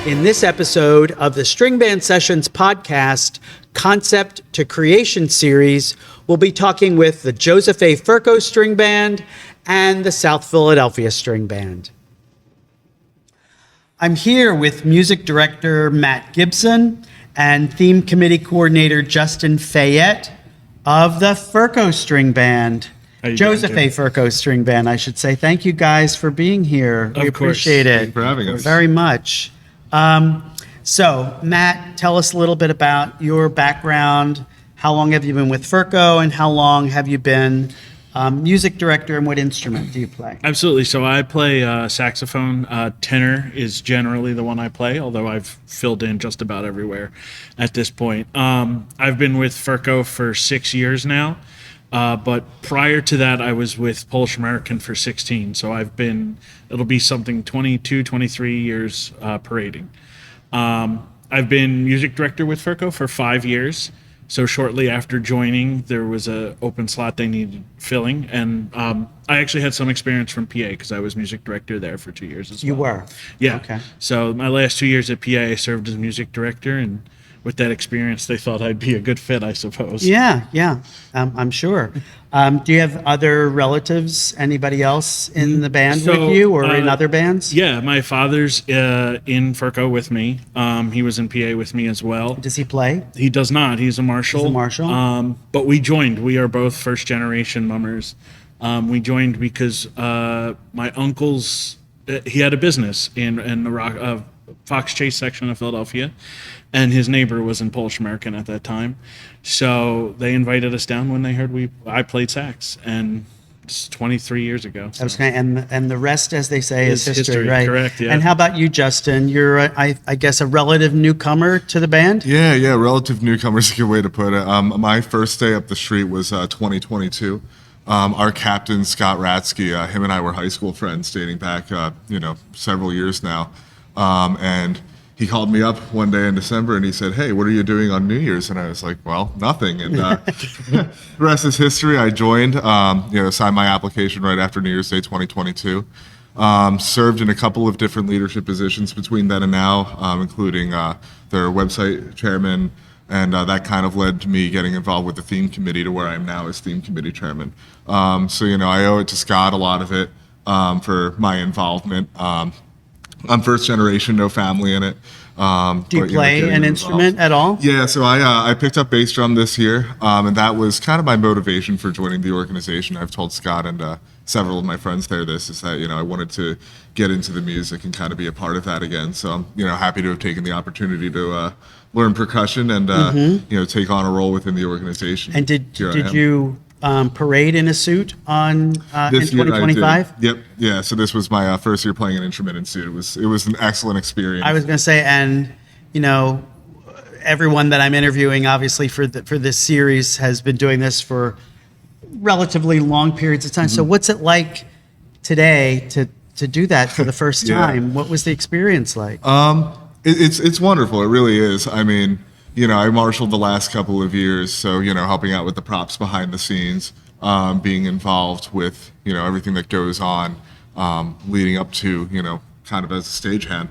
In this episode of the String Band Sessions podcast, Concept to Creation series, we'll be talking with the Joseph A. Ferko String Band and the South Philadelphia String Band. I'm here with Music Director Matt Gibson and Theme Committee Coordinator Justin Fayette of the Ferko String Band. Joseph A. Ferko String Band, I should say. Thank you guys for being here. We appreciate it. Thanks for having us. Very much. So, Matt, tell us a little bit about your background. How long have you been with Ferko, and how long have you been music director, and what instrument do you play? Absolutely. So I play saxophone. Tenor is generally the one I play, although I've filled in just about everywhere at this point. I've been with Ferko for 6 years now. But prior to that, I was with Polish American for 16. So it'll be something 22, 23 years parading. I've been music director with Ferko for 5 years. So shortly after joining, there was an open slot they needed filling. And I actually had some experience from PA because I was music director there for 2 years as well. You were? Yeah. Okay. So my last 2 years at PA, I served as music director, and with that experience, they thought I'd be a good fit, I suppose. Yeah, I'm sure. Do you have other relatives, anybody else in the band with you or in other bands? Yeah, my father's in Ferko with me. He was in PA with me as well. Does he play? He does not. He's a marshal. He's a marshal? But we joined. We are both first-generation mummers. We joined because my uncle's, he had a business in the Fox Chase section of Philadelphia, and his neighbor was in Polish American at that time. So they invited us down when they heard I played sax, and it's 23 years ago. So. And the rest, as they say, is history, right? Correct, yeah. And how about you, Justin? You're, I guess, a relative newcomer to the band? Yeah, relative newcomer is a good way to put it. My first day up the street was 2022. Our captain, Scott Ratsky, him and I were high school friends dating back, several years now. And he called me up one day in December and he said, "Hey, what are you doing on New Year's?" And I was like, "Well, nothing." And the rest is history. I joined, signed my application right after New Year's Day 2022. Served in a couple of different leadership positions between then and now, including their website chairman. And that kind of led to me getting involved with the theme committee to where I am now as theme committee chairman. I owe it to Scott, a lot of it, for my involvement. I'm first generation, no family in it. Do you play an instrument at all? Yeah, so I picked up bass drum this year, and that was kind of my motivation for joining the organization. I've told Scott and several of my friends there is that, I wanted to get into the music and kind of be a part of that again. So I'm, happy to have taken the opportunity to learn percussion and, take on a role within the organization. And did you parade in a suit in 2025? Yep. Yeah. So this was my first year playing an instrument in suit. It was an excellent experience. I was going to say, and everyone that I'm interviewing, obviously for this series, has been doing this for relatively long periods of time. Mm-hmm. So what's it like today to do that for the first time? What was the experience like? It's wonderful. It really is. I mean, I marshaled the last couple of years, so, helping out with the props behind the scenes, being involved with, everything that goes on, leading up to, kind of as a stagehand.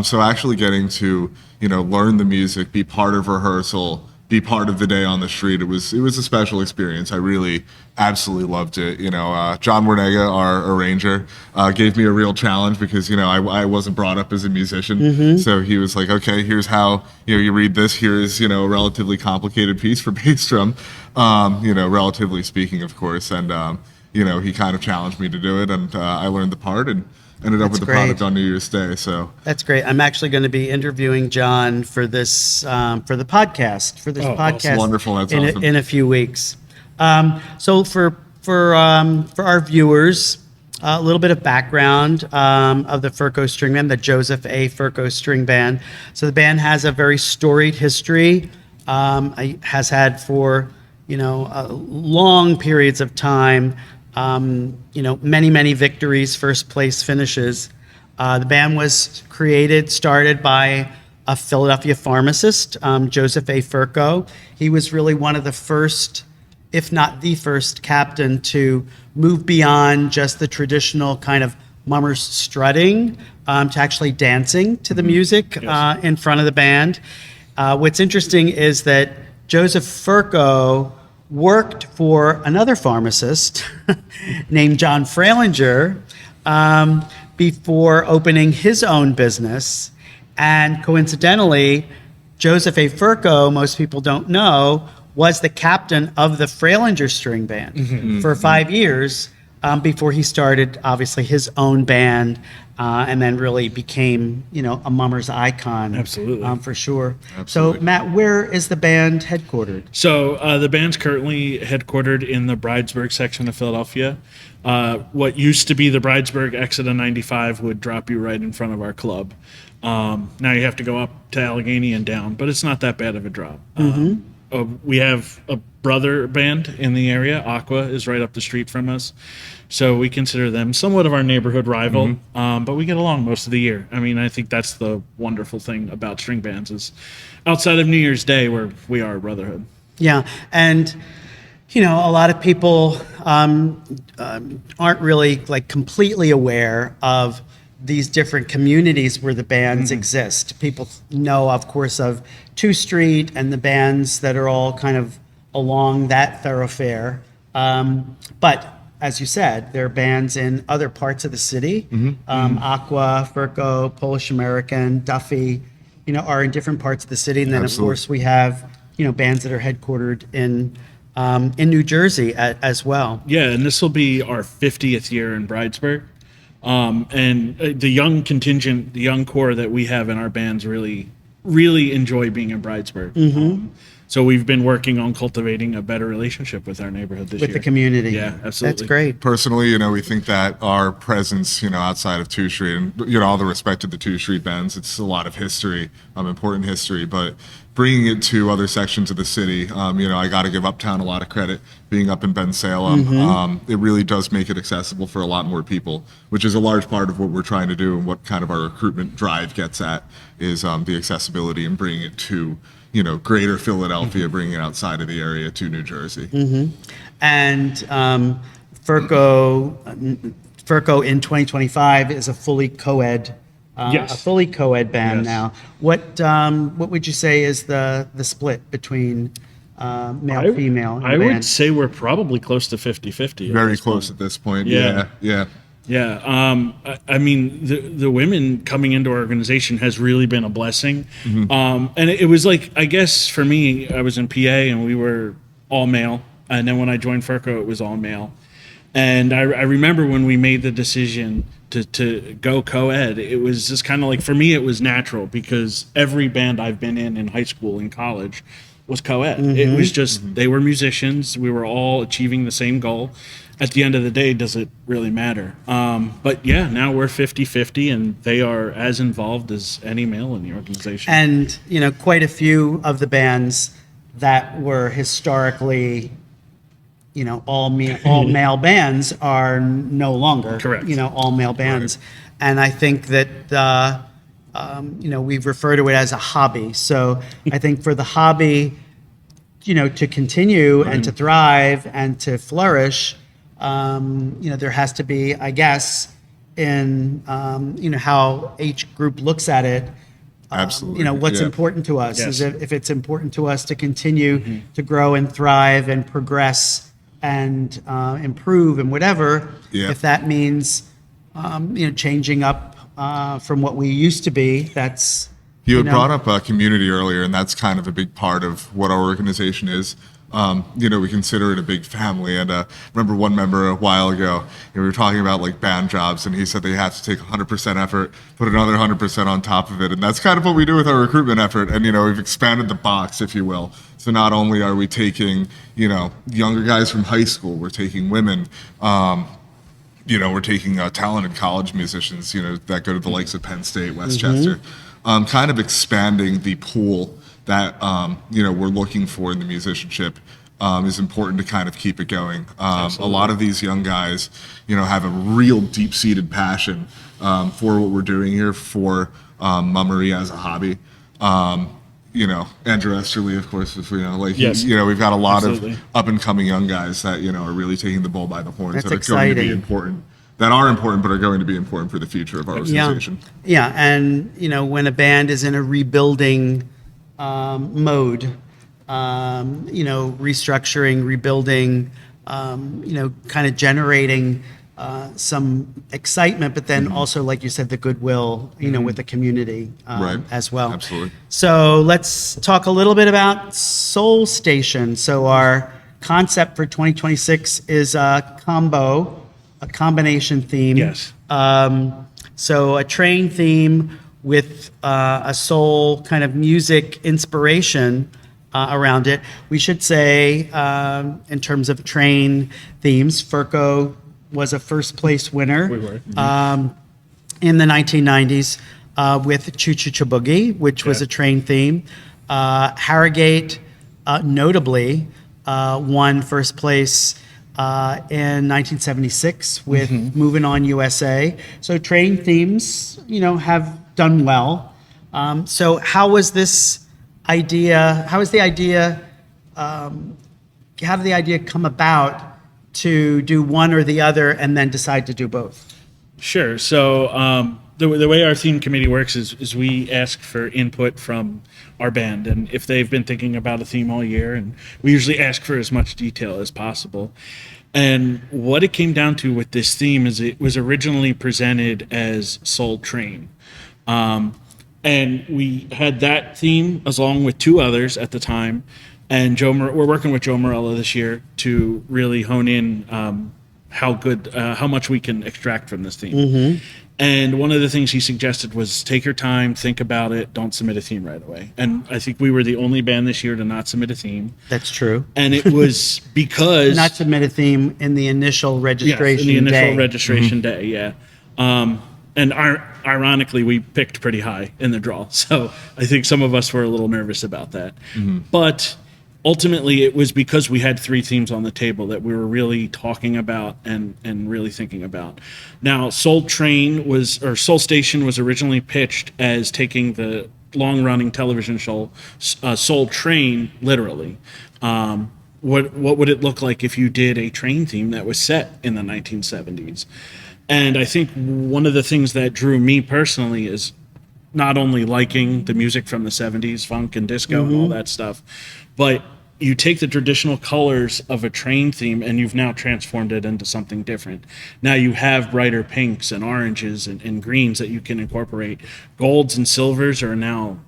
So actually getting to, learn the music, be part of rehearsal, be part of the day on the street, it was a special experience. I really absolutely loved it. John Wernega, our arranger, gave me a real challenge because, I wasn't brought up as a musician. Mm-hmm. So he was like, okay, here's how, you read this. Here's, a relatively complicated piece for bass drum, relatively speaking, of course. And, he kind of challenged me to do it. And I learned the part and ended up with the product on New Year's Day. So that's great. I'm actually going to be interviewing John for this for the podcast. That's wonderful. That's awesome. In a few weeks. So for our viewers, a little bit of background of the Ferko String Band, the Joseph A. Ferko String Band. So the band has a very storied history. Has had for long periods of time. Many victories, first place finishes. The band was started by a Philadelphia pharmacist, Joseph A. Ferko. He was really one of the first, if not the first, captain to move beyond just the traditional kind of mummers strutting to actually dancing to the music in front of the band. What's interesting is that Joseph Ferko worked for another pharmacist named John Freilinger before opening his own business. And coincidentally, Joseph A. Ferko, most people don't know, was the captain of the Freilinger string band for 5 years before he started, obviously, his own band and then really became, a mummer's icon. Absolutely. For sure. Absolutely. So, Matt, where is the band headquartered? So the band's currently headquartered in the Bridesburg section of Philadelphia. What used to be the Bridesburg exit of 95 would drop you right in front of our club. Now you have to go up to Allegheny and down, but it's not that bad of a drop. We have a brother band in the area. Aqua is right up the street from us. So we consider them somewhat of our neighborhood rival, but we get along most of the year. I mean, I think that's the wonderful thing about string bands is outside of New Year's Day where we are a brotherhood. Yeah, and a lot of people aren't really completely aware of these different communities where the bands exist. People know, of course, of 2 Street and the bands that are all kind of along that thoroughfare. But as you said, there are bands in other parts of the city. Aqua, Ferko, Polish American, Duffy, are in different parts of the city. And then, Absolutely. of course, we have, bands that are headquartered in New Jersey as well. Yeah, and this will be our 50th year in Bridesburg. And the young contingent, the young core that we have in our bands really enjoy being in Bridesburg. So we've been working on cultivating a better relationship with our neighborhood this year. With the community. Yeah, absolutely. That's great. Personally, we think that our presence, outside of 2 Street, and all the respect to the 2 Street bands, it's a lot of history, important history, but bringing it to other sections of the city, I got to give Uptown a lot of credit. Being up in Bensalem, it really does make it accessible for a lot more people, which is a large part of what we're trying to do and what kind of our recruitment drive gets at is the accessibility and bringing it to greater Philadelphia, bringing it outside of the area to New Jersey. And Ferko in 2025 is a fully co-ed band now. What would you say is the split between male female? I would say we're probably close to 50-50. Very close at this point. Yeah. Yeah. Yeah, I mean, the women coming into our organization has really been a blessing. And it was I guess for me, I was in PA and we were all male. And then when I joined Ferko, it was all male. And I remember when we made the decision to go co-ed, it was just kind of for me, it was natural because every band I've been in high school and college was co-ed. It was just, they were musicians. We were all achieving the same goal. At the end of the day, does it really matter? But yeah, now we're 50-50 and they are as involved as any male in the organization. And, quite a few of the bands that were historically, all male bands are no longer, Correct. All male bands. Right. And I think that, we refer to it as a hobby. So I think for the hobby, to continue and to thrive and to flourish, there has to be, I guess, in how each group looks at it. Absolutely. What's important to us Yes. is if it's important to us to continue to grow and thrive and progress and improve and whatever. Yeah. If that means changing up from what we used to be, that's. You had brought up community earlier, and that's kind of a big part of what our organization is. We consider it a big family. And remember one member a while ago, we were talking about band jobs, and he said they have to take 100% effort, put another 100% on top of it. And that's kind of what we do with our recruitment effort. And, we've expanded the box, if you will. So not only are we taking, younger guys from high school, we're taking women, we're taking talented college musicians, that go to the likes of Penn State, Westchester, kind of expanding the pool that we're looking for in the musicianship is important to kind of keep it going. A lot of these young guys, have a real deep-seated passion for what we're doing here, for mummery as a hobby. Andrew Esterly, of course, is, Yes. we've got a lot Absolutely. of up-and-coming young guys that, are really taking the bull by the horns That's that are going to be exciting. important that are important, but are going to be important for the future of our organization. Yeah, and when a band is in a rebuilding mode, restructuring, rebuilding, kind of generating some excitement, but then also, like you said, the goodwill, with the community Right. as well. Absolutely. So let's talk a little bit about Soul Station. So our concept for 2026 is a combination theme. Yes. So a train theme with a soul kind of music inspiration around it. We should say, in terms of train themes, Ferko was a first place winner. We were. In the 1990s with Choo Choo Choo Boogie, which was a train theme. Harrogate, notably, won first place in 1976 with Moving On USA. So train themes, have done well. So how was the idea, how did the idea come about to do one or the other and then decide to do both? Sure. So the way our theme committee works is we ask for input from our band, and if they've been thinking about a theme all year, and we usually ask for as much detail as possible. And what it came down to with this theme is it was originally presented as Soul Train. And we had that theme along with two others at the time. And we're working with Joe Morella this year to really hone in how much we can extract from this theme. And one of the things he suggested was take your time, think about it, don't submit a theme right away. And I think we were the only band this year to not submit a theme. That's true. And it was because not submit a theme in the initial registration in the initial day. registration day, yeah. And ironically, we picked pretty high in the draw. So I think some of us were a little nervous about that. But ultimately, it was because we had three themes on the table that we were really talking about and really thinking about. Now, Soul Station was originally pitched as taking the long-running television show Soul Train literally. What would it look like if you did a train theme that was set in the 1970s? And I think one of the things that drew me personally is not only liking the music from the 70s, funk and disco and all that stuff, but you take the traditional colors of a train theme and you've now transformed it into something different. Now you have brighter pinks and oranges and greens that you can incorporate. Golds and silvers are now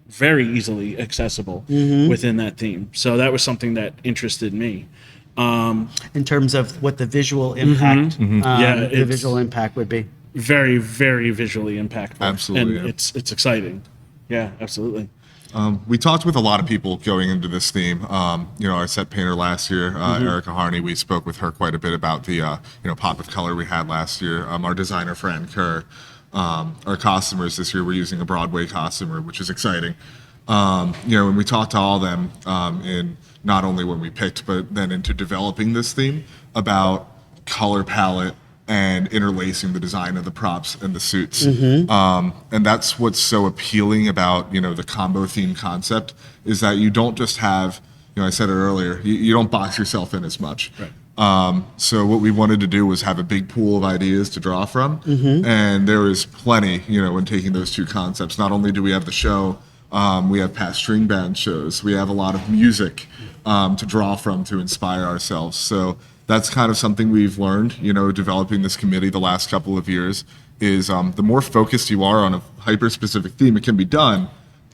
very easily accessible within that theme. So that was something that interested me. In terms of what the visual impact, the visual impact would be. Very, very visually impactful. Absolutely, And yeah. it's exciting. Yeah, absolutely. We talked with a lot of people going into this theme. Our set painter last year, Erica Harney, we spoke with her quite a bit about the pop of color we had last year. Our designer, Fran Kerr, our costumers this year, we're using a Broadway costumer, which is exciting. When we talked to all of them, in not only when we picked, but then into developing this theme about color palette and interlacing the design of the props and the suits. And that's what's so appealing about, the combo theme concept is that you don't just have, I said it earlier, you don't box yourself in as much. Right. So what we wanted to do was have a big pool of ideas to draw from. And there is plenty, when taking those two concepts. Not only do we have the show, we have past string band shows. We have a lot of music to draw from to inspire ourselves. So that's kind of something we've learned, developing this committee the last couple of years is the more focused you are on a hyper-specific theme, it can be done,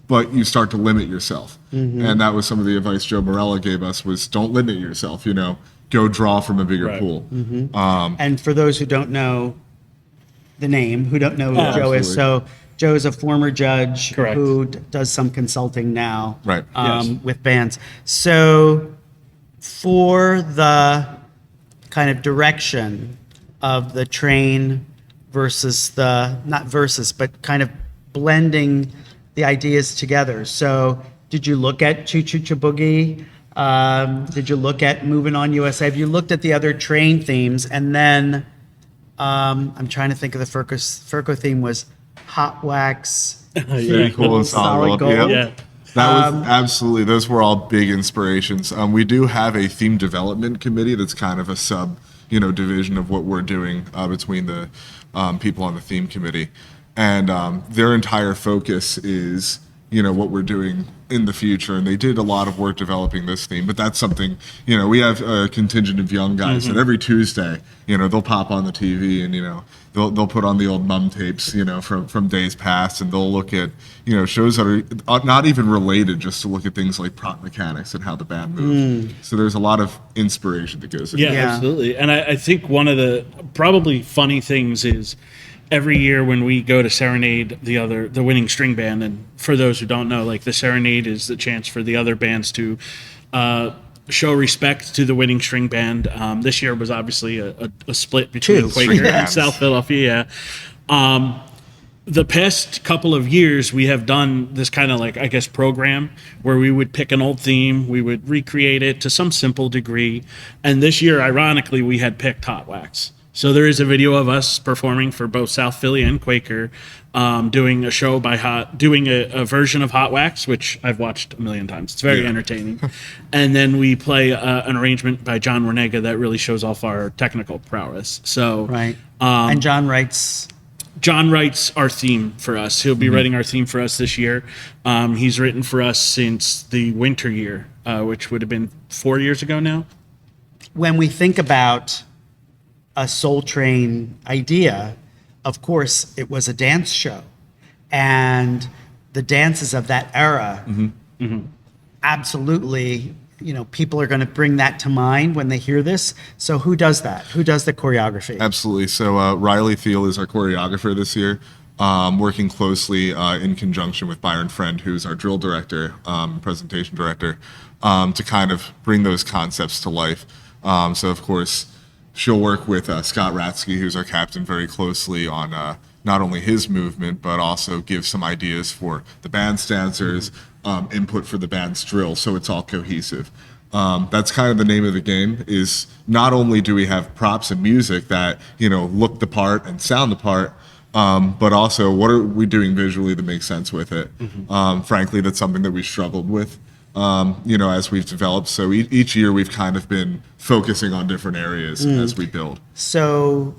but you start to limit yourself. And that was some of the advice Joe Morella gave us was don't limit yourself, go draw from a bigger pool. And for those who don't know the name, who don't know who Joe is, Absolutely. so Joe is a former judge Correct. who does some consulting now Right. Yes. with bands. So for the kind of direction of the train versus not versus, but kind of blending the ideas together. So did you look at Choo Choo Choo Boogie? Did you look at Moving On USA? Have you looked at the other train themes? And then I'm trying to think of the Ferko theme was Hot Wax. Very cool and solid gold. Yep. Yeah. That was absolutely, those were all big inspirations. We do have a theme development committee that's kind of a sub, division of what we're doing between the people on the theme committee. And their entire focus is, what we're doing in the future. And they did a lot of work developing this theme, but that's something, we have a contingent of young guys that every Tuesday, they'll pop on the TV and, they'll put on the old mum tapes, from days past, and they'll look at, shows that are not even related, just to look at things like prop mechanics and how the band moves. So there's a lot of inspiration that goes into Yeah, it. absolutely. And I think one of the probably funny things is every year when we go to serenade the winning string band, and for those who don't know, like the serenade is the chance for the other bands to show respect to the winning string band. This year was obviously a split between Two Quaker string and bands. South Philadelphia. The past couple of years, we have done this kind of program where we would pick an old theme, we would recreate it to some simple degree. And this year, ironically, we had picked Hot Wax. So there is a video of us performing for both South Philly and Quaker, doing a show doing a version of Hot Wax, which I've watched a million times. It's very entertaining. And then we play an arrangement by John Renega that really shows off our technical prowess. So Right. And John writes. John writes our theme for us. He'll be writing our theme for us this year. He's written for us since the winter year, which would have been 4 years ago now. When we think about a Soul Train idea, of course, it was a dance show. And the dances of that era, absolutely, people are going to bring that to mind when they hear this. So who does that? Who does the choreography? Absolutely. So Riley Thiel is our choreographer this year, working closely in conjunction with Byron Friend, who's our drill director, presentation director, to kind of bring those concepts to life. So, of course, she'll work with Scott Ratsky, who's our captain, very closely on not only his movement, but also give some ideas for the band's dancers, input for the band's drill, so it's all cohesive. That's kind of the name of the game, is not only do we have props and music that, look the part and sound the part, but also what are we doing visually that makes sense with it? Frankly, that's something that we struggled with, as we've developed. So each year we've kind of been focusing on different areas as we build. So,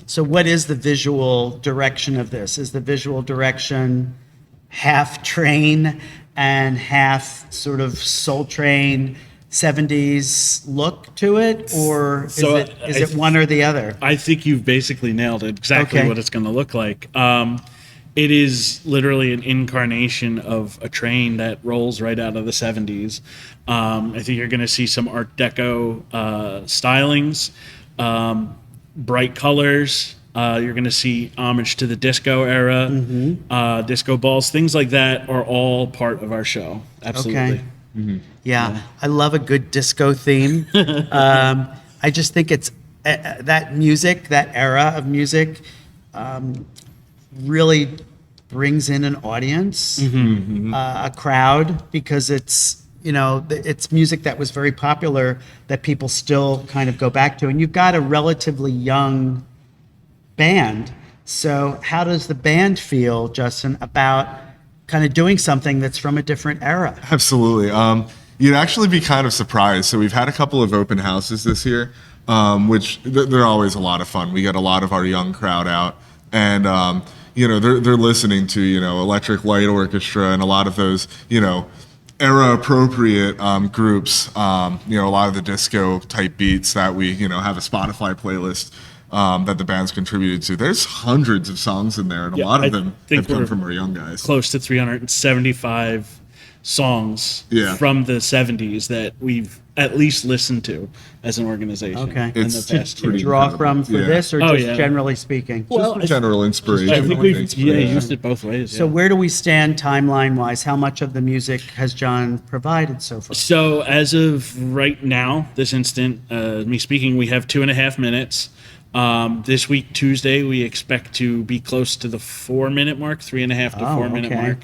so what is the visual direction of this? Is the visual direction half train and half sort of Soul Train 70s look to it, or is So it one or the other? I think you've basically nailed it, exactly Okay. what it's going to look like. It is literally an incarnation of a train that rolls right out of the 70s. I think you're going to see some Art Deco stylings, bright colors. You're going to see homage to the disco era, disco balls, things like that are all part of our show. Absolutely. Okay. Yeah, I love a good disco theme. I just think it's that music, that era of music, really brings in an audience, a crowd, because it's it's music that was very popular that people still kind of go back to. And you've got a relatively young band. So how does the band feel, Justin, about kind of doing something that's from a different era? Absolutely. You'd actually be kind of surprised. So we've had a couple of open houses this year, which they're always a lot of fun. We get a lot of our young crowd out, and they're listening to Electric Light Orchestra and a lot of those era appropriate groups. A lot of the disco type beats that we have a Spotify playlist that the band's contributed to. There's hundreds of songs in there, and a lot of them have come from our young guys. Close to 375 songs from the 70s that we've at least listened to as an organization. Okay. In It's the past To year. pretty draw incredible. from for Yeah. this, or Oh, just yeah. generally speaking? Well, Just for general inspiration. I think I we've think. used it both ways. So yeah. where do we stand timeline-wise? How much of the music has John provided so far? So as of right now, this instant, me speaking, we have 2.5 minutes. This week, Tuesday, we expect to be close to the 4-minute mark, 3.5 to 4-minute okay.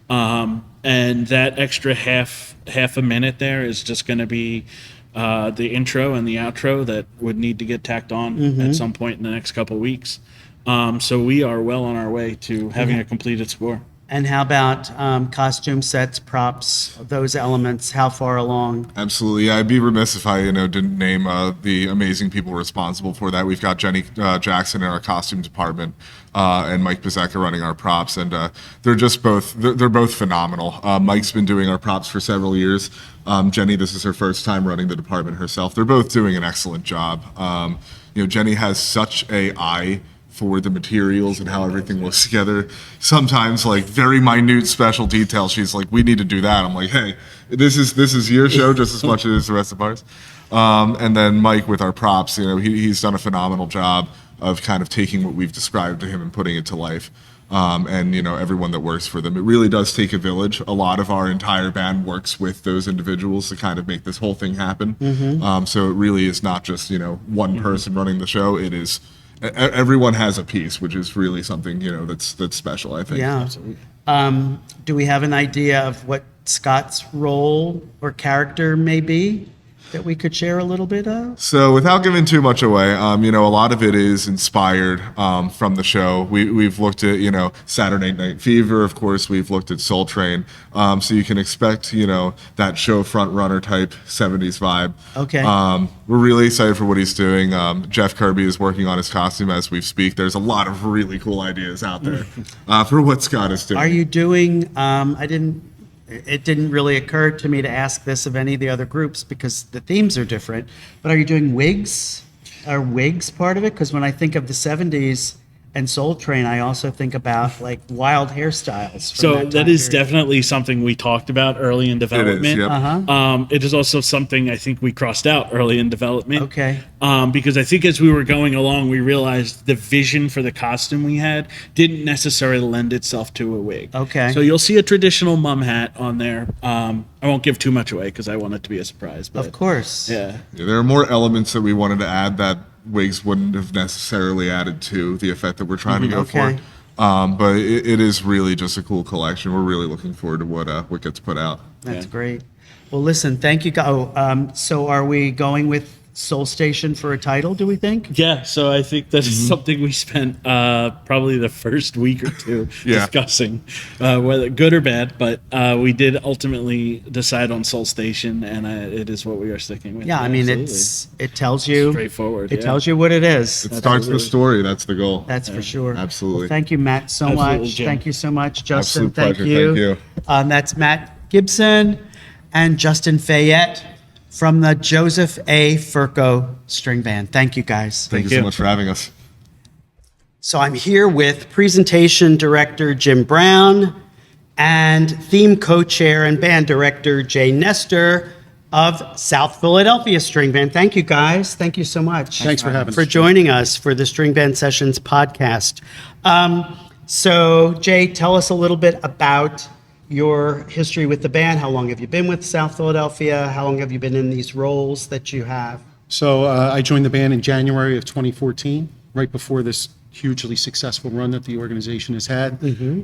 mark. And that extra half a minute there is just going to be the intro and the outro that would need to get tacked on at some point in the next couple of weeks. So we are well on our way to having a completed score. And how about costume sets, props, those elements? How far along? Absolutely. Yeah, I'd be remiss if I, didn't name the amazing people responsible for that. We've got Jenny Jackson in our costume department and Mike Bezecca running our props, and they're just they're both phenomenal. Mike's been doing our props for several years. Jenny, this is her first time running the department herself. They're both doing an excellent job. Jenny has such a eye for the materials and how everything looks together. Sometimes, like, very minute special details, she's like, we need to do that. I'm like, hey, this is your show just as much as it is the rest of ours. And then Mike with our props, he's done a phenomenal job of kind of taking what we've described to him and putting it to life. And everyone that works for them. It really does take a village. A lot of our entire band works with those individuals to kind of make this whole thing happen. So it really is not just one person running the show. It is everyone has a piece, which is really something that's special, I think. Yeah. Absolutely. Do we have an idea of what Scott's role or character may be that we could share a little bit of? So without giving too much away, a lot of it is inspired from the show. We've looked at, Saturday Night Fever, of course. We've looked at Soul Train. So you can expect, that show front runner type 70s vibe. Okay. We're really excited for what he's doing. Jeff Kirby is working on his costume as we speak. There's a lot of really cool ideas out there for what Scott is doing. Are you doing, it didn't really occur to me to ask this of any of the other groups because the themes are different, but are you doing wigs? Are wigs part of it? Because when I think of the 70s and Soul Train, I also think about like wild hairstyles. So that is definitely something we talked about early in development. It is, yep. It is also something I think we crossed out early in development. Okay. Because I think as we were going along, we realized the vision for the costume we had didn't necessarily lend itself to a wig. Okay. So you'll see a traditional mum hat on there. I won't give too much away because I want it to be a surprise. But, Of course. Yeah. There are more elements that we wanted to add that wigs wouldn't have necessarily added to the effect that we're trying to go Okay. for. But it is really just a cool collection. We're really looking forward to what gets put out. That's Yeah. great. Well, listen, thank you. So are we going with Soul Station for a title, do we think? Yeah, so I think that is something we spent probably the first week or two Yeah. discussing, whether good or bad. But we did ultimately decide on Soul Station, and it is what we are sticking with. Yeah, I mean, Absolutely. it tells you. Straightforward, It yeah. tells you what it is. It starts the story. That's the goal. That's for sure. Absolutely. Well, thank you, Matt, so Absolutely, much. Jim. Thank you so much, Justin. Absolute Thank pleasure. you. Thank you. That's Matt Gibson and Justin Fayette from the Joseph A. Ferko String Band. Thank you, guys. Thank you so much for having us. So I'm here with presentation director Jim Browne and theme co-chair and band director Jay Nestor of South Philadelphia String Band. Thank you, guys. Thank you so much. Thanks for having us. For joining us for the String Band Sessions podcast. So Jay, tell us a little bit about your history with the band. How long have you been with South Philadelphia? How long have you been in these roles that you have? So I joined the band in January of 2014, right before this hugely successful run that the organization has had.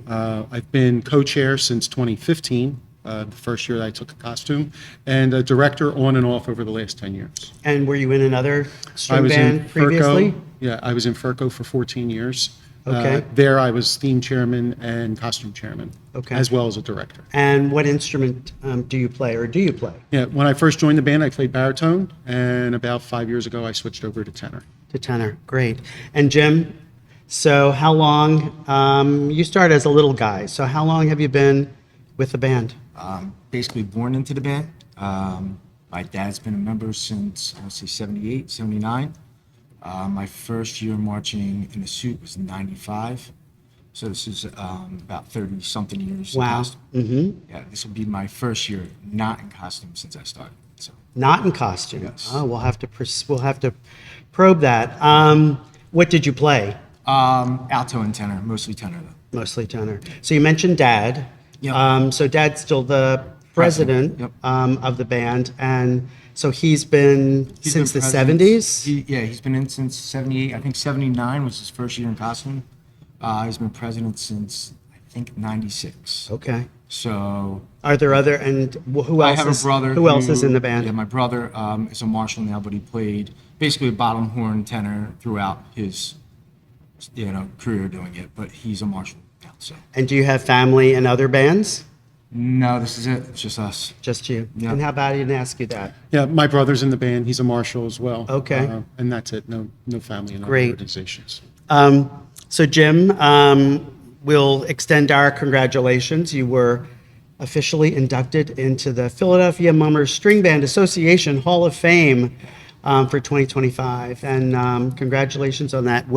I've been co-chair since 2015, the first year that I took a costume, and a director on and off over the last 10 years. And were you in another I string was band in previously? Ferko. Yeah, I was in Ferko for 14 years. Okay. There I was theme chairman and costume chairman, Okay. as well as a director. And what instrument do you play, or do you play? Yeah, when I first joined the band, I played baritone, and about 5 years ago, I switched over to tenor. To tenor. Great. And Jim, so how long, you started as a little guy, so how long have you been with the band? Basically born into the band. My dad's been a member since, I would say, 78, 79. My first year marching in a suit was in 95. So this is about 30-something years. in Wow. costume. Mm-hmm. Yeah, this will be my first year not in costume since I started. So Not in costume? Yes. Oh, we'll have to probe that. What did you play? alto and tenor, mostly tenor though. Mostly tenor. So you mentioned Dad. Yep. So Dad's still the president Yep. of the band, and so he's been He's since been the president- 70s? He's been in since 78. I think 79 was his first year in costume. He's been president since, I think, 96. Okay. So Are there other, and who I else have is, a brother. who else is in the band? Yeah, my brother is a marshal now, but he played basically a bottom horn tenor throughout his, career doing it. But he's a marshal now. So And do you have family and other bands? no, this is it. It's just us. Just you? Yeah. And how about I didn't ask you that? Yeah, my brother's in the band. He's a marshal as well. Okay. And that's it. No family in other Great. organizations. So Jim, we'll extend our congratulations. You were officially inducted into the Philadelphia Mummers String Band Association Hall of Fame for 2025. And congratulations on that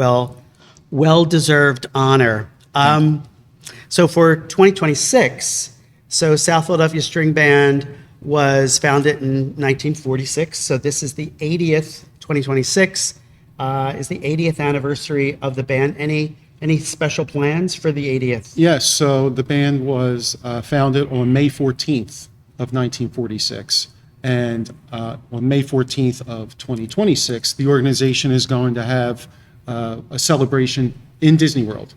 well-deserved honor. So for 2026, so South Philadelphia String Band was founded in 1946. So this is the 80th, 2026 is the 80th anniversary of the band. Any special plans for the 80th? Yes, so the band was founded on May 14th of 1946. And on May 14th of 2026, the organization is going to have a celebration in Disney World.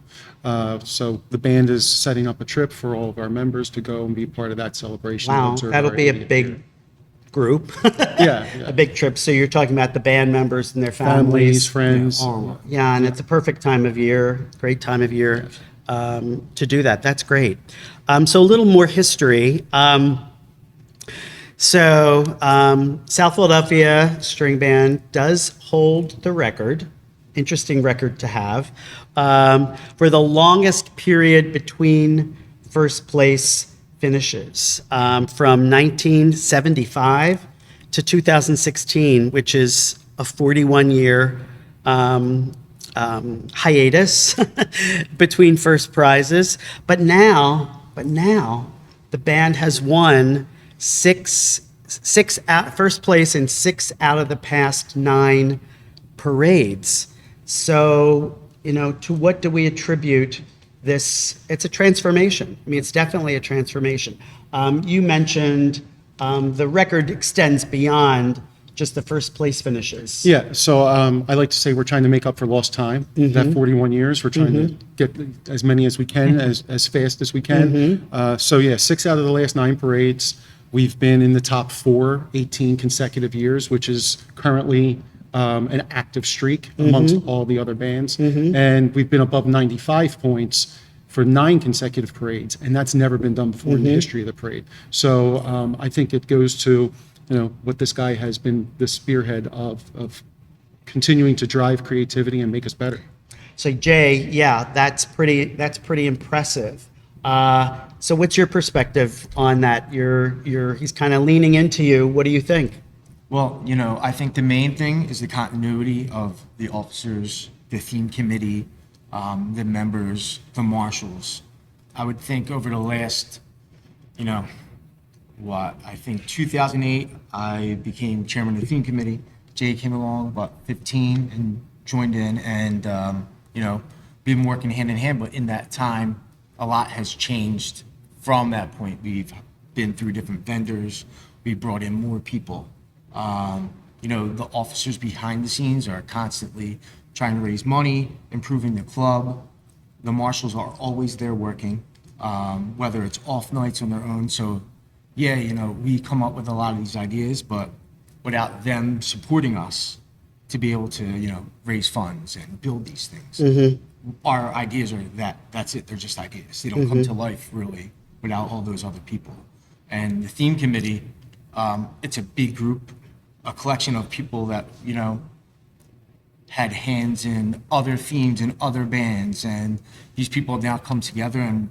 So the band is setting up a trip for all of our members to go and be part of that celebration. and Wow, observe that'll our be a 80th big year. group. Yeah, A big trip. So you're talking about the band members and their families, families. friends. Yeah, and it's a perfect time of year, great time of year to do that. That's great. So a little more history. South Philadelphia String Band does hold the record, interesting record to have, for the longest period between first place finishes, from 1975 to 2016, which is a 41-year hiatus between first prizes. But now the band has won first place in 6 out of the past 9 parades. So, to what do we attribute this? It's a transformation. I mean, it's definitely a transformation. You mentioned the record extends beyond just the first place finishes. Yeah, so I like to say we're trying to make up for lost time. That 41 years, we're trying to get as many as we can, as fast as we can. 6 out of the last 9 parades. We've been in the top 4, 18 consecutive years, which is currently an active streak amongst all the other bands. And we've been above 95 points for 9 consecutive parades, and that's never been done before in the history of the parade. So I think it goes to what this guy has been the spearhead of continuing to drive creativity and make us better. So Jay, yeah, that's pretty impressive. So what's your perspective on that? He's kind of leaning into you. What do you think? Well, I think the main thing is the continuity of the officers, the theme committee, the members, the marshals. I would think over the last, I think 2008, I became chairman of the theme committee. Jay came along about 15 and joined in, and been working hand in hand. But in that time, a lot has changed from that point. We've been through different vendors. We brought in more people. The officers behind the scenes are constantly trying to raise money, improving the club. The marshals are always there working, whether it's off nights on their own. So, we come up with a lot of these ideas, but without them supporting us to be able to, raise funds and build these things, our ideas are that's it. They're just ideas. They don't come to life really without all those other people. And the theme committee, it's a big group, a collection of people that, had hands in other themes and other bands. And these people now come together and,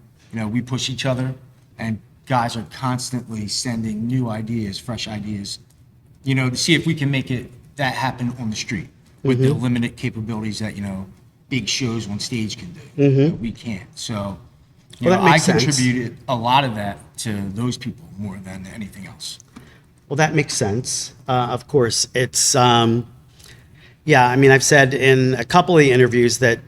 we push each other, and guys are constantly sending new ideas, fresh ideas, to see if we can make that happen on the street with the limited capabilities that, big shows on stage can do. We can't. So, That I makes sense. contributed a lot of that to those people more than anything else. Well, that makes sense. Of course, it's, I've said in a couple of the interviews that,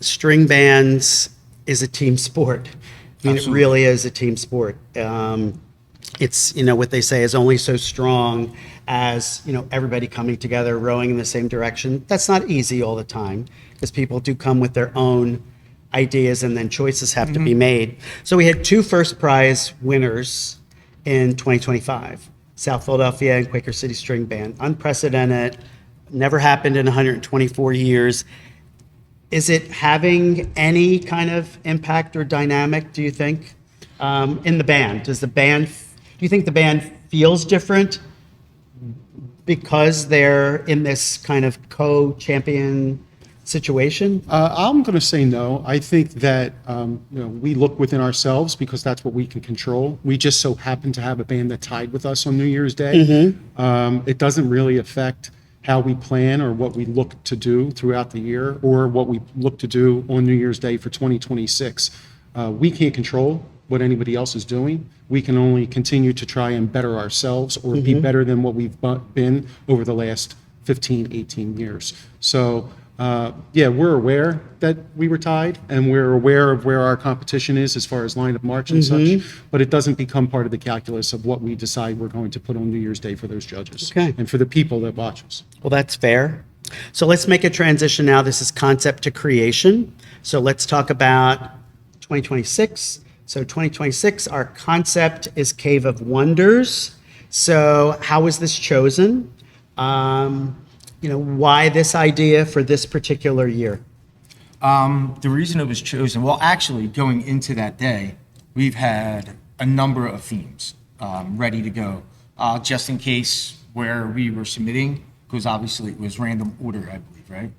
string bands is a team sport. I mean, Absolutely. it really is a team sport. It's, what they say is only so strong as, everybody coming together, rowing in the same direction. That's not easy all the time because people do come with their own ideas and then choices have to be made. So we had 2 first prize winners in 2025. South Philadelphia and Quaker City String Band. Unprecedented, never happened in 124 years. is it having any kind of impact or dynamic, do you think, in the band? Do you think the band feels different because they're in this kind of co-champion situation? I'm going to say no. I think that we look within ourselves because that's what we can control. We just so happen to have a band that tied with us on New Year's Day. It doesn't really affect how we plan or what we look to do throughout the year or what we look to do on New Year's Day for 2026. We can't control what anybody else is doing. We can only continue to try and better ourselves or be better than what we've been over the last 15, 18 years. So, we're aware that we were tied and we're aware of where our competition is as far as line of march and such, but it doesn't become part of the calculus of what we decide we're going to put on New Year's Day for those judges and for the people that watch us. Well, that's fair. So let's make a transition now. This is concept to creation. So let's talk about 2026. So 2026, our concept is Cave of Wonders. So how was this chosen? Why this idea for this particular year? The reason it was chosen, well, actually, going into that day, we've had a number of themes ready to go, just in case where we were submitting, because obviously it was random order, I believe, right?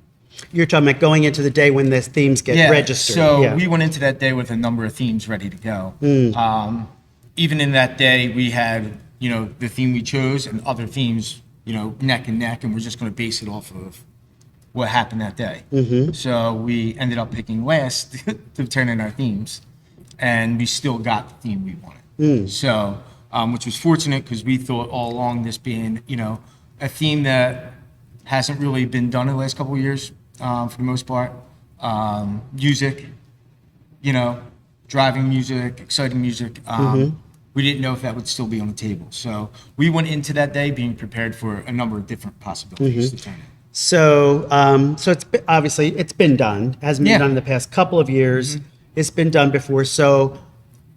You're talking about going into the day when the themes get registered. So we went into that day with a number of themes ready to go. Even in that day, we had, the theme we chose and other themes, neck and neck, and we're just going to base it off of what happened that day. So we ended up picking last to turn in our themes, and we still got the theme we wanted. So, which was fortunate because we thought all along this being, a theme that hasn't really been done in the last couple of years, for the most part. Music, driving music, exciting music. We didn't know if that would still be on the table. So we went into that day being prepared for a number of different possibilities to turn in. So, obviously it's been done. It hasn't been done in the past couple of years. It's been done before. So,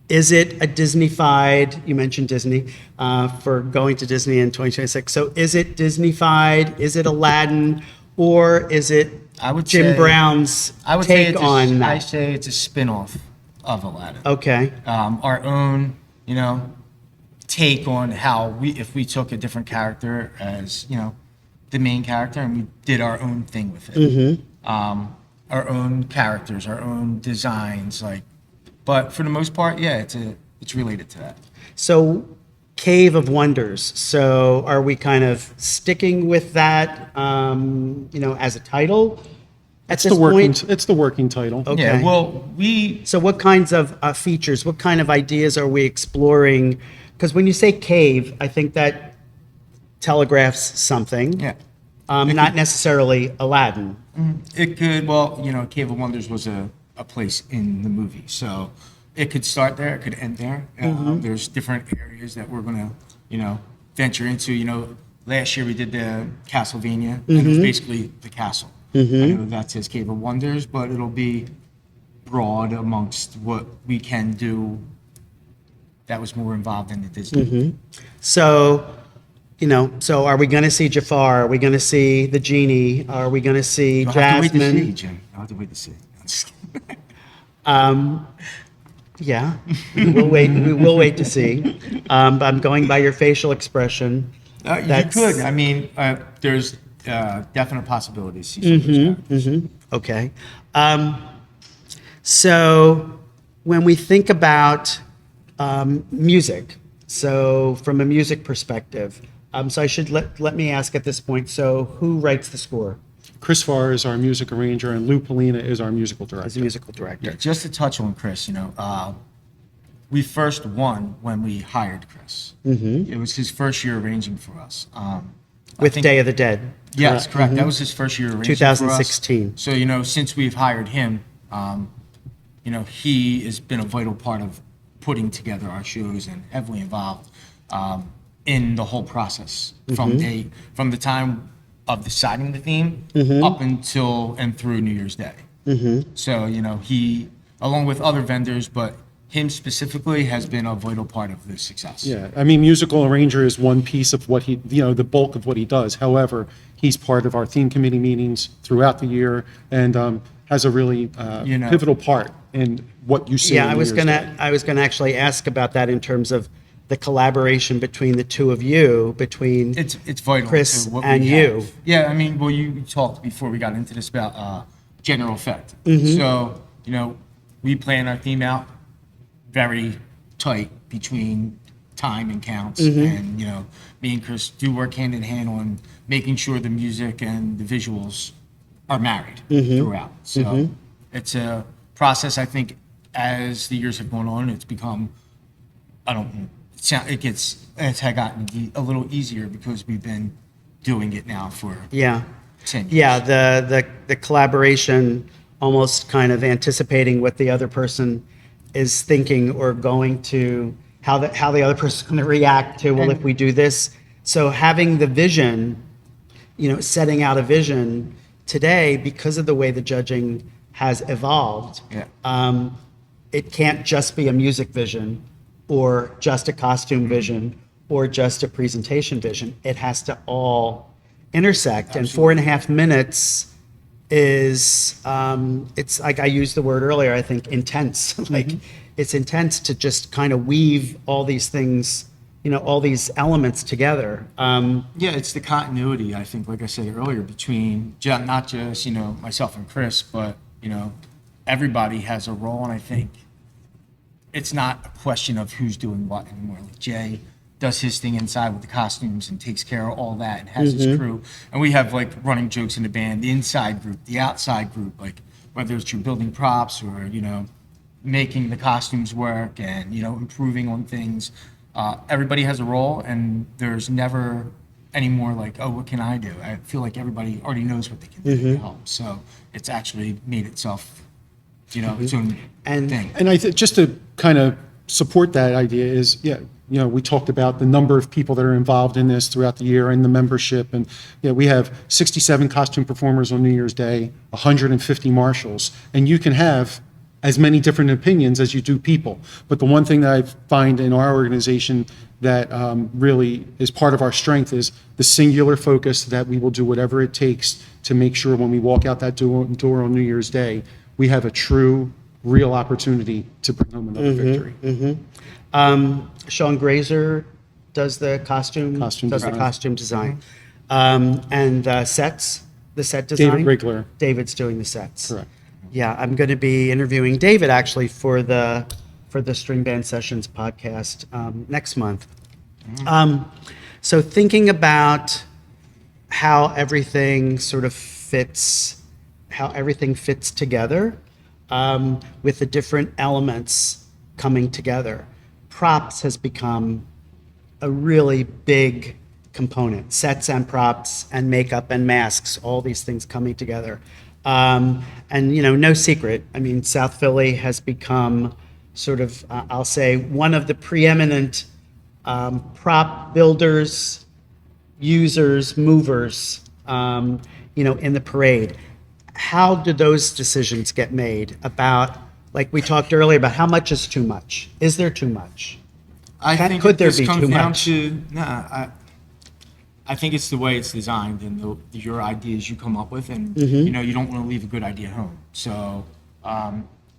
is it a Disney-fied? You mentioned Disney for going to Disney in 2026. So, is it Disney-fied? Is it Aladdin, or is it Jim Browne's take on that? I say it's a spinoff of Aladdin. Okay. Our own, take on how if we took a different character as, the main character and we did our own thing with it. Our own characters, our own designs, but for the most part, it's related to that. So, Cave of Wonders. So, are we kind of sticking with that, as a title? At this point? It's the working title. Okay. Yeah, well, So what kinds of features, what kind of ideas are we exploring? Because when you say cave, I think that telegraphs something. Yeah. Not necessarily Aladdin. It could, Cave of Wonders was a place in the movie. So it could start there, it could end there. There's different areas that we're going to, venture into. Last year we did the Castlevania, and it was basically the castle. I know that says Cave of Wonders, but it'll be broad amongst what we can do that was more involved in the Disney. So, so are we going to see Jafar? Are we going to see the genie? Are we going to see You'll Jasmine? have to wait to see, Jim. You'll have to wait to see. I'm just kidding. Yeah, we will wait. We will wait to see. I'm going by your facial expression. You could. I mean, there's definite possibilities. To see some of those characters. Okay. So when we think about music, so from a music perspective, so I should let me ask at this point. So who writes the score? Chris Farr is our music arranger, and Lou Polina is our musical director. As a musical director. Yeah, just to touch on Chris, we first won when we hired Chris. It was his first year arranging for us. With Day of the Dead. Yes, correct. That was his first year arranging 2016. for us. So, since we've hired him, he has been a vital part of putting together our shows and heavily involved in the whole process from the time of deciding the theme up until and through New Year's Day. So, he, along with other vendors, but him specifically has been a vital part of the success. Yeah, I mean, musical arranger is one piece of what he, the bulk of what he does. However, he's part of our theme committee meetings throughout the year and has a really pivotal part in what you see. Yeah, on I was New Year's gonna Day. I was gonna actually ask about that in terms of the collaboration between the two of you, between It's vital. Chris to what and we you. have. Yeah, I mean, well, you talked before we got into this about general effect. Mm-hmm. So, we plan our theme out very tight between time and counts, Mm-hmm. and me and Chris do work hand in hand on making sure the music and the visuals are married Mm-hmm. throughout. So it's a process. I think as the years have gone on, it's become it's had gotten a little easier because we've been doing it now for Yeah. 10 years. Yeah, the collaboration, almost kind of anticipating what the other person is thinking or going to, how the other person's going to react to, well, if we do this. So having the vision, setting out a vision today, because of the way the judging has evolved, Yeah. it can't just be a music vision or just a costume vision or just a presentation vision. It has to all intersect. And 4.5 minutes is, it's like I used the word earlier, I think intense. Like it's intense to just kind of weave all these things, all these elements together. Yeah, it's the continuity, I think, like I said earlier, between not just, myself and Chris, but, everybody has a role. And I think it's not a question of who's doing what anymore. Like Jay does his thing inside with the costumes and takes care of all that and has his crew. And we have like running jokes in the band, the inside group, the outside group, like whether it's you're building props or, making the costumes work and, improving on things. Everybody has a role, and there's never any more like, oh, what can I do? I feel like everybody already knows what they can do to help. So it's actually made itself, its own thing. And just to kind of support that idea is, we talked about the number of people that are involved in this throughout the year and the membership. And we have 67 costume performers on New Year's Day, 150 marshals, and you can have as many different opinions as you do people. But the one thing that I find in our organization that really is part of our strength is the singular focus that we will do whatever it takes to make sure when we walk out that door on New Year's Day, we have a true, real opportunity to bring home another victory. Sean Grazer does the costume design. And the set design. David Rigler. David's doing the sets. Correct. Yeah, I'm going to be interviewing David actually for the String Band Sessions podcast next month. So thinking about how everything sort of fits, together with the different elements coming together. Props has become a really big component. Sets and props and makeup and masks, all these things coming together. And no secret. I mean, South Philly has become sort of, I'll say, one of the preeminent prop builders, users, movers, in the parade. How do those decisions get made about, like we talked earlier, about how much is too much? Is there too much? Could there be too much? I think it's the way it's designed and your ideas you come up with, and you don't want to leave a good idea home. So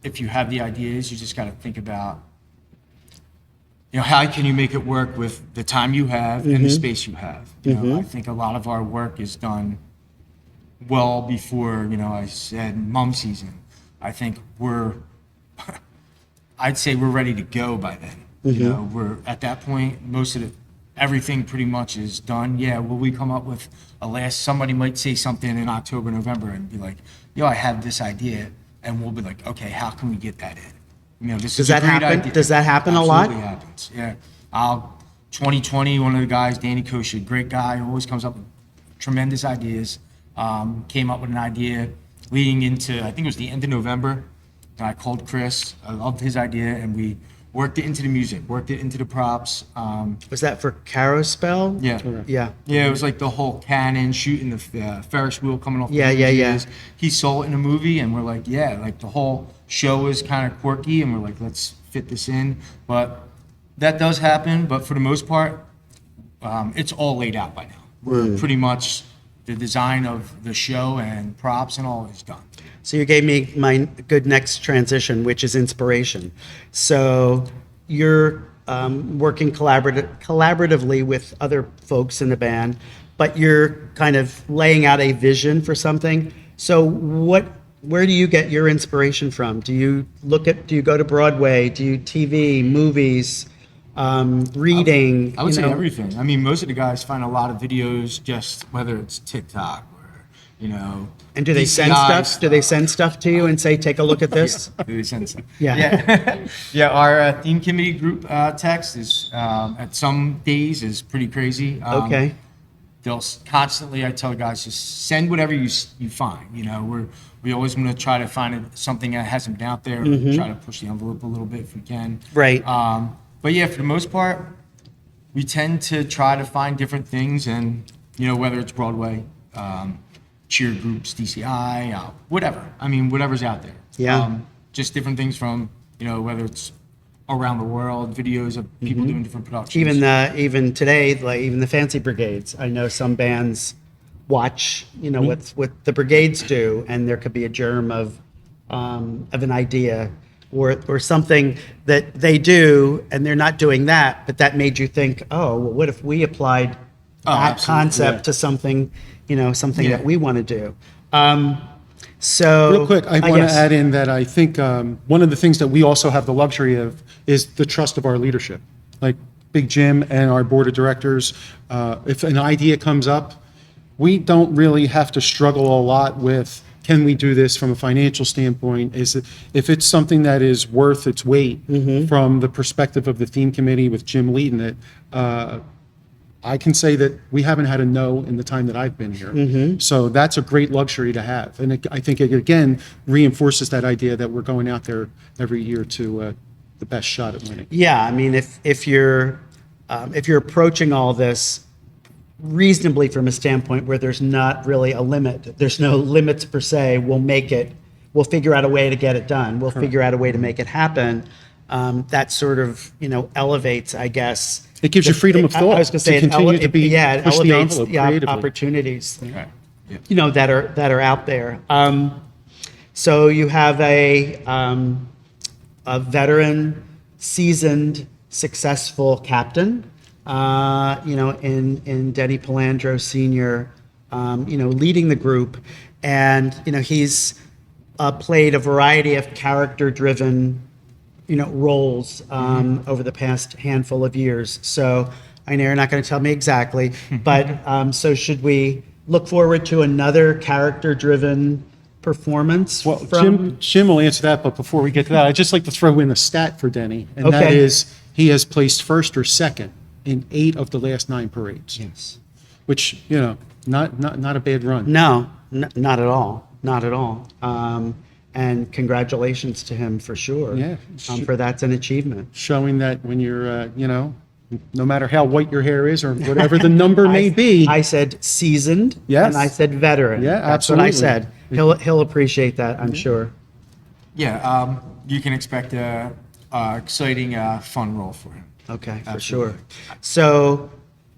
if you have the ideas, you just got to think about, how can you make it work with the time you have and the space you have. I think a lot of our work is done well before, I said mum season. I think I'd say we're ready to go by then. We're at that point, everything pretty much is done. Yeah, will we come up with somebody might say something in October, November and be like, I have this idea. And we'll be like, okay, how can we get that in? This is a great idea. Does that happen a lot? Absolutely happens, yeah. 2020, one of the guys, Danny Kosher, great guy, always comes up with tremendous ideas. Came up with an idea leading into, I think it was the end of November. And I called Chris. I loved his idea, and we worked it into the music, worked it into the props. Was that for Carousel? Yeah. Yeah. Yeah, it was like the whole cannon shooting the Ferris wheel coming off. Yeah. He saw it in a movie, and we're like, like the whole show is kind of quirky, and we're like, let's fit this in. But that does happen, but for the most part, it's all laid out by now. We're pretty much the design of the show and props and all is done. So you gave me my good next transition, which is inspiration. So you're working collaboratively with other folks in the band, but you're kind of laying out a vision for something. So where do you get your inspiration from? Do you go to Broadway? Do you TV, movies, reading? I would say everything. I mean, most of the guys find a lot of videos, just whether it's TikTok or, And do they send DCI stuff? Do they send stuff to you and say, take a look at this? Do they send stuff? Yeah. Yeah, our theme committee group text is, at some days, is pretty crazy. Okay. They'll constantly, I tell guys, just send whatever you find. We always want to try to find something that hasn't been out there, try to push the envelope a little bit if we can. Right. But yeah, for the most part, we tend to try to find different things, and whether it's Broadway, cheer groups, DCI, whatever. I mean, whatever's out there. Yeah. Just different things from whether it's around the world, videos of people doing different productions. Even today, like even the Fancy Brigades. I know some bands watch, what the brigades do, and there could be a germ of an idea or something that they do, and they're not doing that, but that made you think, oh, well, what if we applied that absolutely, concept to something, something that we want to do. So Real quick, I want to guess- add in that I think one of the things that we also have the luxury of is the trust of our leadership. Like Big Jim and our board of directors, if an idea comes up, we don't really have to struggle a lot with, can we do this from a financial standpoint? If it's something that is worth its weight from the perspective of the theme committee with Jim leading it, I can say that we haven't had a no in the time that I've been here. So that's a great luxury to have. And I think it, again, reinforces that idea that we're going out there every year to the best shot at winning. Yeah, I mean, if you're approaching all this reasonably from a standpoint where there's not really a limit, there's no limits per se, we'll figure out a way to get it done. We'll figure out a way to make it happen. That sort of, elevates, I guess. It gives you freedom of thought I was going to say, to continue to be it push the elevates envelope the creatively. opportunities, Right. Yeah. that are out there. So you have a veteran, seasoned, successful captain, in Denny Palandro Sr., leading the group. And, he's played a variety of character-driven, roles over the past handful of years. So I know you're not going to tell me exactly, but so should we look forward to another character-driven performance? Well, from Jim will answer that, but before we get to that, I'd just like to throw in a stat for Denny, and that Okay. is he has placed first or second in 8 of the last 9 parades, Yes. which, not a bad run. No, not at all. Not at all. And congratulations to him for sure. Yeah. For that's an achievement. Showing that when you're, no matter how white your hair is or whatever the number may be. I said seasoned. Yes. And I said veteran. Yeah, That's what I absolutely. said. He'll appreciate that, I'm sure. Yeah, you can expect a exciting, fun role for him. Okay, for Absolutely. sure. So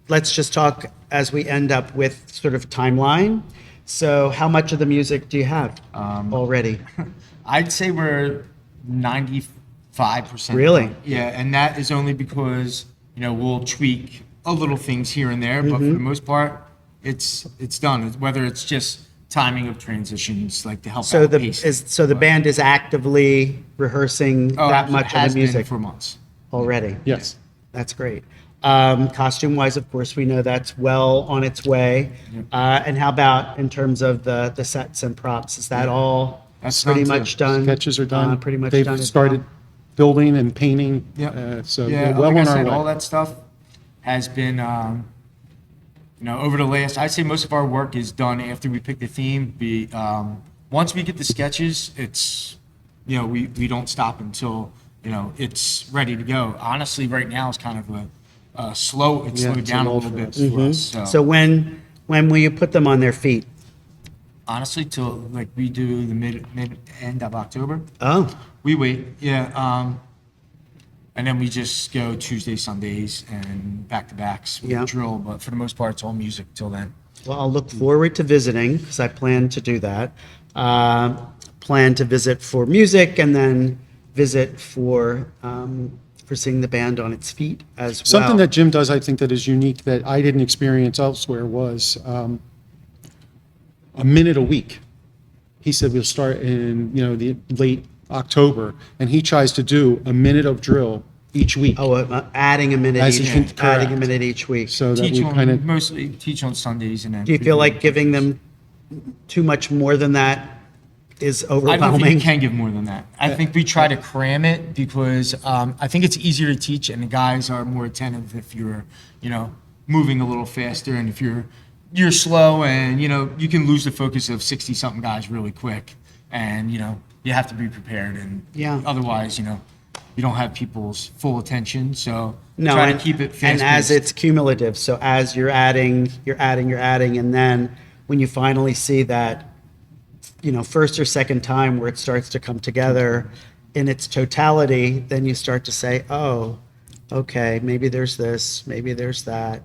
let's just talk as we end up with sort of timeline. So how much of the music do you have already? I'd say we're 95%. Really? done. Yeah, and that is only because, we'll tweak a little things here and there, but for the most part, it's done. Whether it's just timing of transitions, like to help So out pacing. the band is actively rehearsing that it much of has the been music for months. already. Yes. That's great. Costume-wise, of course, we know that's well on its way. And how about in terms of the sets and props? Is that all That's pretty done, too. much done? Sketches are done. Pretty much They've done as started well? building and painting. Yeah. So Yeah, we're well like I on said, our all way. that stuff has been, over the last, I'd say most of our work is done after we pick the theme. Once we get the sketches, it's, we don't stop until, it's ready to go. Honestly, right now is kind of it slowed it's down a lull little for bit us. for us. So, So when will you put them on their feet? honestly, till like we do the end of October, Oh, we wait. Yeah. And then we just go Tuesdays, Sundays, and back-to-backs. We Yeah. drill, but for the most part, it's all music till then. Well, I'll look forward to visiting because I plan to do that. Plan to visit for music and then visit for seeing the band on its feet as well. Something that Jim does, I think, that is unique that I didn't experience elsewhere was a minute a week. He said we'll start in the late October, and he tries to do a minute of drill each week. Adding a minute As each, you can- adding a correct. minute each week. So that Teach we kind of mostly teach on Sundays and then. Do you feel like giving them too much more than that is I don't overwhelming? think you can give more than that. I think we try to cram it because I think it's easier to teach, and the guys are more attentive if you're, moving a little faster, and if you're slow, and you can lose the focus of 60-something guys really quick, and you have to be prepared, and Yeah. otherwise, you don't have people's full attention. So No, try and, to keep it fast. and as it's cumulative, so as you're adding, and then when you finally see that, first or second time where it starts to come together in its totality, then you start to say, oh, okay, maybe there's this, maybe there's that.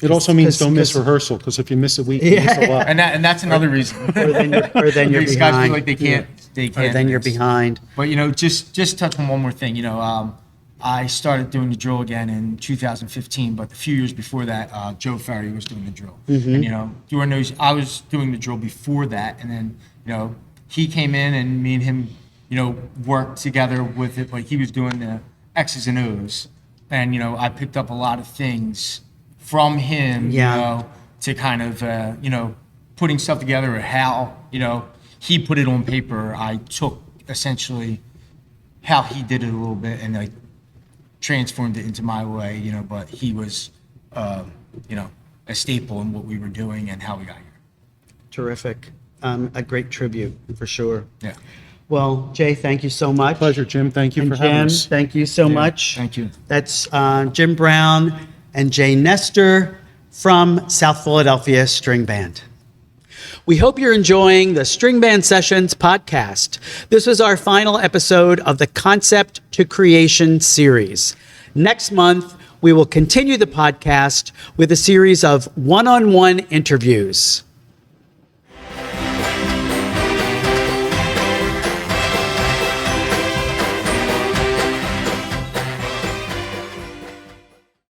it also means don't miss 'cause- rehearsal, because if you miss a week, you miss a lot. and that's another reason. or then you're These guys feel behind. like they can't. They Or can't. then you're miss. behind. But just touch on one more thing. I started doing the drill again in 2015, but a few years before that, Joe Ferry was doing the drill. And during those, I was doing the drill before that, and then he came in and me and him, worked together with it. Like he was doing the X's and O's, and I picked up a lot of things from him. Yeah. To kind of putting stuff together, or how he put it on paper. I took essentially how he did it a little bit, and I transformed it into my way, but he was, a staple in what we were doing and how we got here. Terrific. A great tribute, for sure. Yeah. Well, Jay, thank you so much. Pleasure, Jim. Thank you And for having Jim, us. thank you so much. Thank you. That's Jim Browne and Jay Nestor from South Philadelphia String Band. We hope you're enjoying the String Band Sessions podcast. This was our final episode of the Concept to Creation series. Next month, we will continue the podcast with a series of one-on-one interviews.